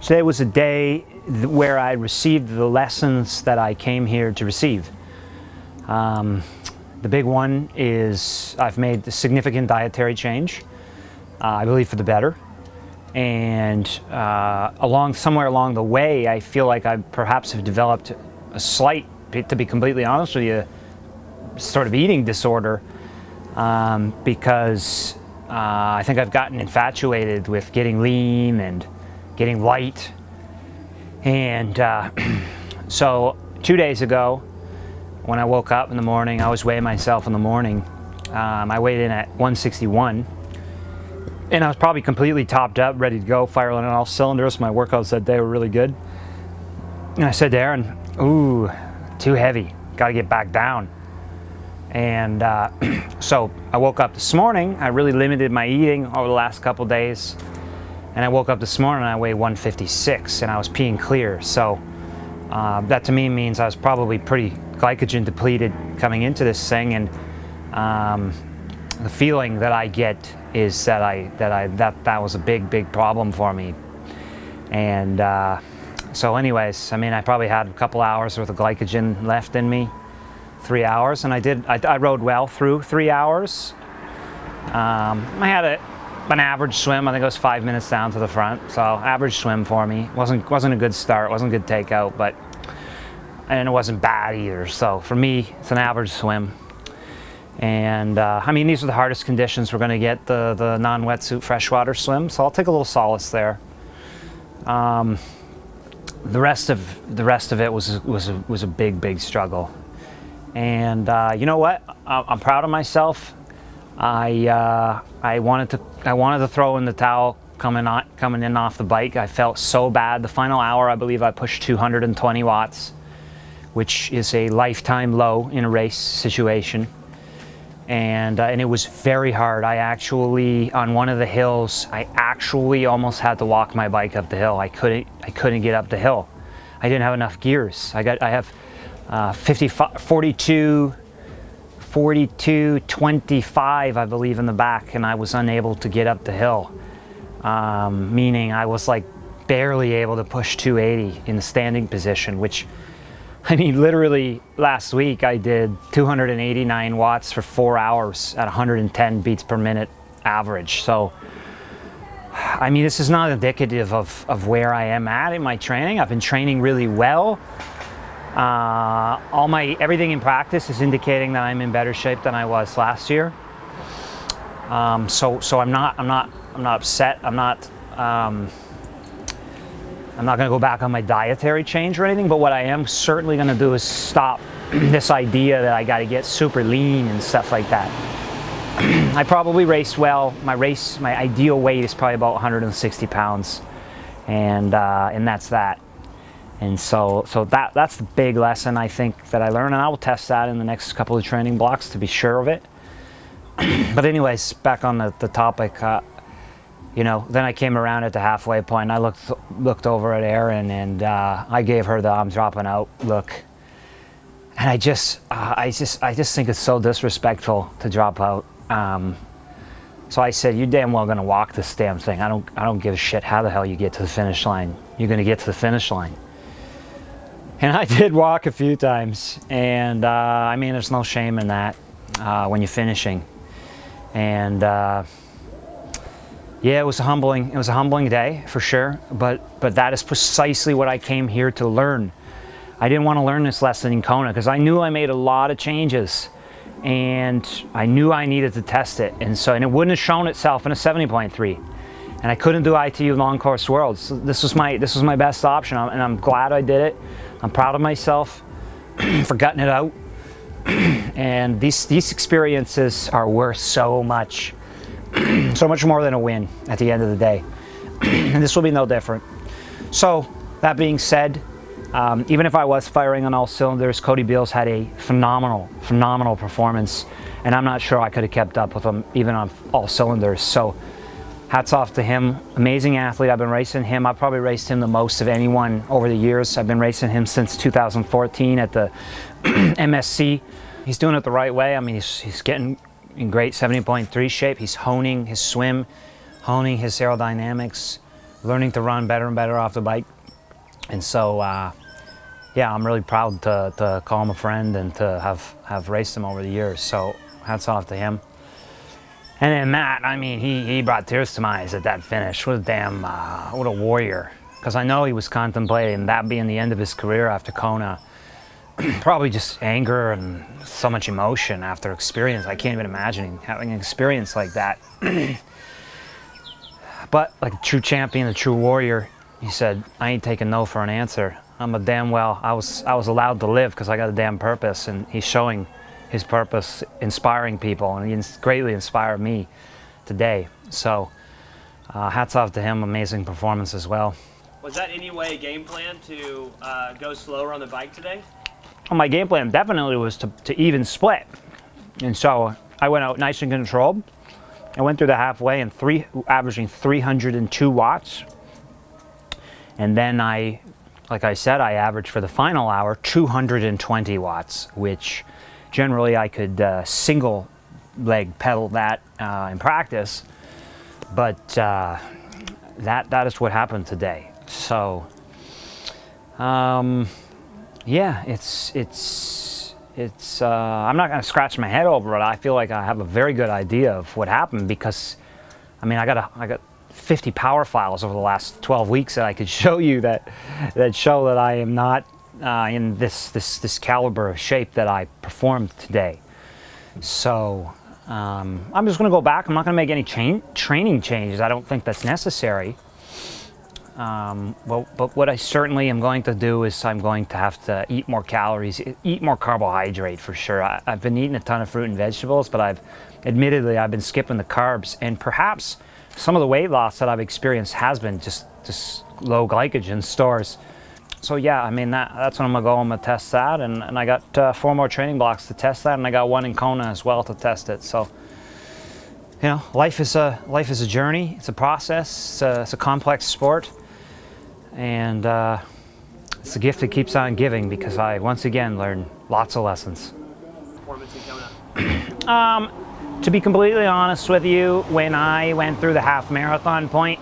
Today was a day where I received the lessons that I came here to receive. The big one is I've made a significant dietary change, I believe for the better. And somewhere along the way, I feel like I perhaps have developed a slight, to be completely honest with you, sort of eating disorder, because I think I've gotten infatuated with getting lean and getting light. And so 2 days ago, when I woke up in the morning, I was weighing myself in the morning. I weighed in at 161, and I was probably completely topped up, ready to go, firing on all cylinders. My workouts that day were really good. And I said to Aaron, ooh, too heavy, gotta get back down. And so I woke up this morning. I really limited my eating over the last couple days. And I woke up this morning and I weighed 156 and I was peeing clear. So that to me means I was probably pretty glycogen depleted coming into this thing. And the feeling that I get is that was a big problem for me. And so anyways, I mean, I probably had a couple hours worth of glycogen left in me, 3 hours. And I rode well through 3 hours. I had an average swim. I think it was 5 minutes down to the front, so average swim for me. Wasn't a good start, wasn't a good takeout, and it wasn't bad either. So for me, it's an average swim. And I mean, these are the hardest conditions we're going to get, the non-wetsuit freshwater swim. So I'll take a little solace there. The rest of it was a big struggle. And you know what? I'm proud of myself. I wanted to throw in the towel coming in off the bike. I felt so bad. The final hour, I believe I pushed 220 watts, which is a lifetime low in a race situation. And it was very hard. I actually, on one of the hills, I actually almost had to walk my bike up the hill. I couldn't get up the hill. I didn't have enough gears. I have 42.25, I believe, in the back, and I was unable to get up the hill, meaning I was like barely able to push 280 in the standing position, which, I mean, literally last week I did 289 watts for 4 hours at 110 beats per minute average. So, I mean, this is not indicative of where I am at in my training. I've been training really well. Everything in practice is indicating that I'm in better shape than I was last year. So I'm not upset. I'm not going to go back on my dietary change or anything. But what I am certainly going to do is stop this idea that I got to get super lean and stuff like that. I probably raced well. My ideal weight is probably about 160 pounds, and that's that. And so that's the big lesson I think that I learned, and I will test that in the next couple of training blocks to be sure of it. But anyways, back on the topic, you know, then I came around at the halfway point. I looked over at Erin, and I gave her the "I'm dropping out" look, and I just think it's so disrespectful to drop out. So I said, "You're damn well gonna walk this damn thing. I don't give a shit how the hell you get to the finish line. You're gonna get to the finish line." And I did walk a few times, and I mean, there's no shame in that when you're finishing. And yeah, it was a humbling day for sure. But that is precisely what I came here to learn. I didn't want to learn this lesson in Kona because I knew I made a lot of changes, and I knew I needed to test it. And it wouldn't have shown itself in a 70.3. And I couldn't do ITU long course worlds. So this was my best option, and I'm glad I did it. I'm proud of myself for gutting it out. And these experiences are worth so much more than a win at the end of the day. And this will be no different. So that being said, even if I was firing on all cylinders, Cody Beals had a phenomenal performance, and I'm not sure I could have kept up with him even on all cylinders. So hats off to him. Amazing athlete. I've been racing him. I've probably raced him the most of anyone over the years. I've been racing him since 2014 at the MSC. He's doing it the right way. I mean, he's getting in great 70.3 shape. He's honing his swim, honing his aerodynamics, learning to run better and better off the bike. And so, yeah, I'm really proud to call him a friend and to have raced him over the years. So hats off to him. And then Matt, I mean, he brought tears to my eyes at that finish. What a damn, what a warrior. Because I know he was contemplating that being the end of his career after Kona. Probably just anger and so much emotion after experience. I can't even imagine having an experience like that. But like a true champion, a true warrior, he said, I ain't taking no for an answer. I'm a damn well, I was allowed to live because I got a damn purpose, and he's showing his purpose, inspiring people, and he greatly inspired me today. So hats off to him, amazing performance as well. Was that any way a game plan to go slower on the bike today? Well, my game plan definitely was to even split. And so I went out nice and controlled. I went through the halfway and averaging 302 watts. And then like I said, I averaged for the final hour 220 watts, which generally I could single leg pedal that in practice, but that is what happened today. So yeah, it's I'm not going to scratch my head over it. I feel like I have a very good idea of what happened, because I mean I got 50 power files over the last 12 weeks that I could show you that show that I am not in this caliber of shape that I performed today. So I'm just going to go back. I'm not going to make any training changes. I don't think that's necessary. But what I certainly am going to do is I'm going to have to eat more calories, eat more carbohydrate for sure. I've been eating a ton of fruit and vegetables, but I've been skipping the carbs, and perhaps some of the weight loss that I've experienced has been just low glycogen stores. So yeah, I mean that's when I'm gonna go. I'm gonna test that, and I got 4 more training blocks to test that, and I got 1 in Kona as well to test it. So you know, life is a journey. It's a process. It's a complex sport, and it's a gift that keeps on giving, because I once again learned lots of lessons. Performance in Kona. To be completely honest with you, when I went through the half marathon point,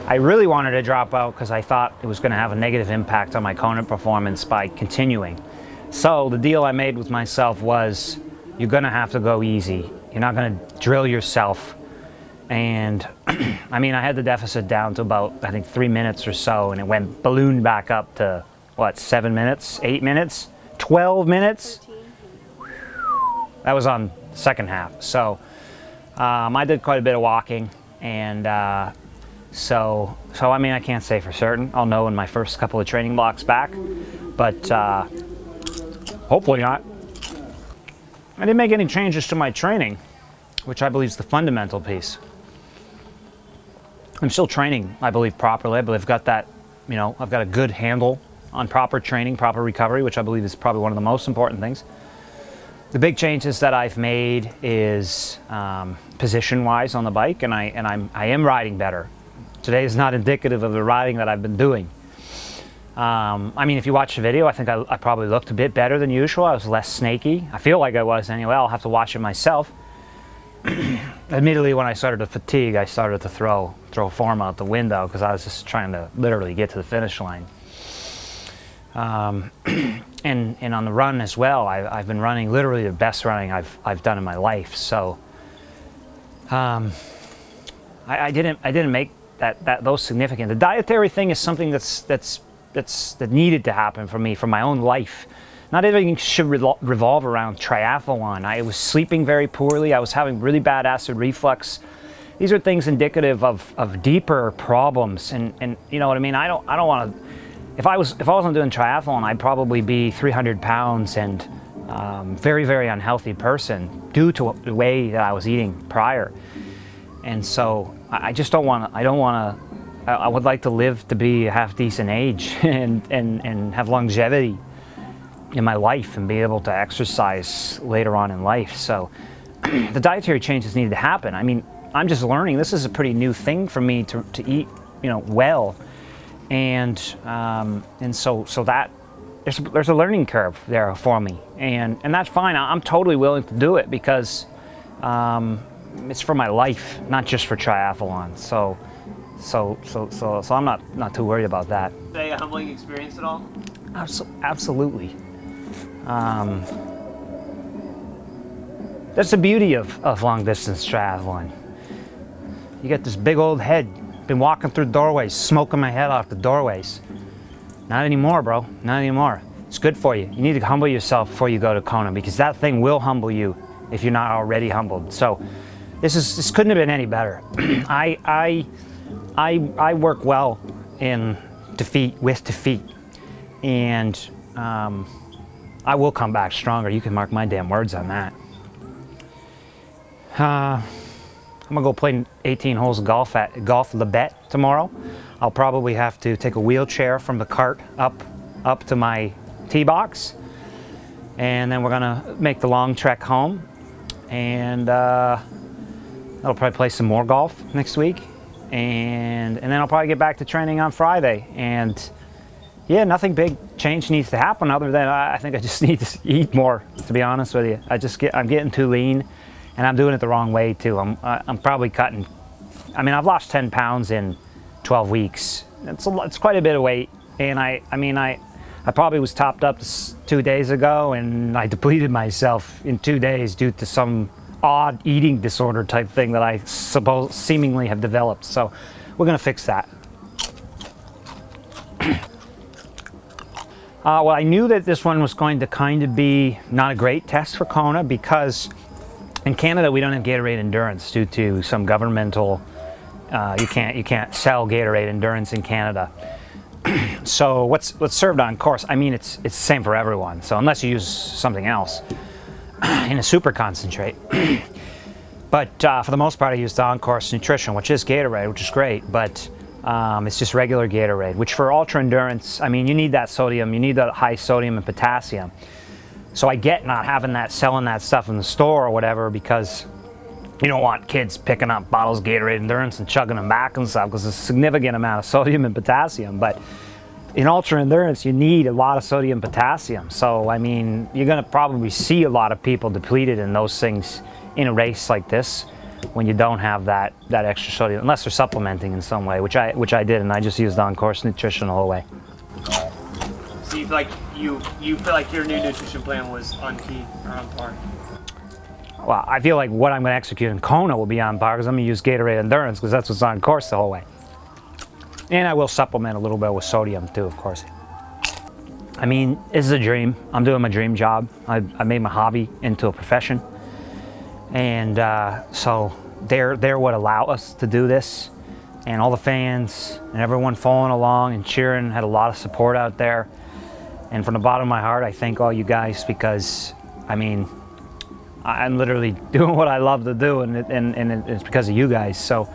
I really wanted to drop out because I thought it was going to have a negative impact on my Kona performance by continuing. So the deal I made with myself was, you're going to have to go easy. You're not going to drill yourself. And I mean, I had the deficit down to about, I think, 3 minutes or so, and it went ballooned back up to, what, 7 minutes, 8 minutes, 12 minutes? 13. That was on second half. So I did quite a bit of walking, and so I mean, I can't say for certain. I'll know in my first couple of training blocks back, but hopefully not. I didn't make any changes to my training, which I believe is the fundamental piece. I'm still training, I believe, properly. I believe I've got that, you know, I've got a good handle on proper training, proper recovery, which I believe is probably one of the most important things. The big changes that I've made is position-wise on the bike, and I am riding better. Today is not indicative of the riding that I've been doing. I mean, if you watch the video, I think I probably looked a bit better than usual. I was less snaky. I feel like I was anyway. I'll have to watch it myself. Admittedly, when I started to fatigue, I started to throw form out the window, because I was just trying to literally get to the finish line. And on the run as well, I've been running literally the best running I've done in my life. So I didn't make those significant. The dietary thing is something that needed to happen for me, for my own life. Not everything should revolve around triathlon. I was sleeping very poorly. I was having really bad acid reflux. These are things indicative of deeper problems, and you know what I mean. I don't want to. If I wasn't doing triathlon, I'd probably be 300 pounds and very, very unhealthy person due to the way that I was eating prior. And so I just don't want to. I would like to live to be a half decent age and have longevity in my life and be able to exercise later on in life. So the dietary changes needed to happen. I mean, I'm just learning. This is a pretty new thing for me to eat, you know, well. And so that there's a learning curve there for me, and that's fine. I'm totally willing to do it, because it's for my life, not just for triathlon. So So I'm not too worried about that. Say a humbling experience at all? Absolutely. That's the beauty of long distance triathlon. You get this big old head, been walking through doorways, smoking my head off the doorways. Not anymore, bro, not anymore. It's good for you. You need to humble yourself before you go to Kona, because that thing will humble you if you're not already humbled. So this couldn't have been any better. I work well in defeat, with defeat, and I will come back stronger. You can mark my damn words on that. I'm gonna go play 18 holes of golf at Golf Labette tomorrow. I'll probably have to take a wheelchair from the cart up to my tee box, and then we're gonna make the long trek home, and I'll probably play some more golf next week, and then I'll probably get back to training on Friday. And yeah, nothing big change needs to happen other than I think I just need to eat more, to be honest with you. I'm getting too lean, and I'm doing it the wrong way too. I'm probably cutting. I mean, I've lost 10 pounds in 12 weeks. It's quite a bit of weight, and I probably was topped up 2 days ago, and I depleted myself in 2 days due to some odd eating disorder type thing that I suppose seemingly have developed. So we're gonna fix that. Well, I knew that this one was going to kind of be not a great test for Kona, because in Canada we don't have Gatorade Endurance due to some governmental. You can't sell Gatorade Endurance in Canada. So what's served on course? I mean, it's the same for everyone. So unless you use something else in a super concentrate. But for the most part, I use the on-course nutrition, which is Gatorade, which is great. But it's just regular Gatorade, which for ultra endurance, I mean, you need that sodium, you need that high sodium and potassium. So I get not having that, selling that stuff in the store or whatever, because you don't want kids picking up bottles of Gatorade Endurance and chugging them back and stuff, because there's a significant amount of sodium and potassium. But in ultra endurance, you need a lot of sodium and potassium. So I mean, you're gonna probably see a lot of people depleted in those things in a race like this, when you don't have that extra sodium, unless they're supplementing in some way, which I did, and I just used on-course nutrition the whole way. So you feel like your new nutrition plan was on key or on par? Well, I feel like what I'm going to execute in Kona will be on par, because I'm going to use Gatorade Endurance, because that's what's on course the whole way. And I will supplement a little bit with sodium too, of course. I mean, this is a dream. I'm doing my dream job. I made my hobby into a profession. And so they're what allow us to do this. And all the fans and everyone following along and cheering, had a lot of support out there. And from the bottom of my heart, I thank all you guys, because, I mean, I'm literally doing what I love to do, and it's because of you guys. So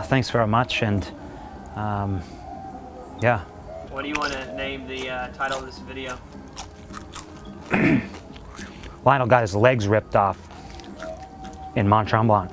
thanks very much, and yeah. What do you want to name the title of this video? Lionel got his legs ripped off in Mont Tremblant.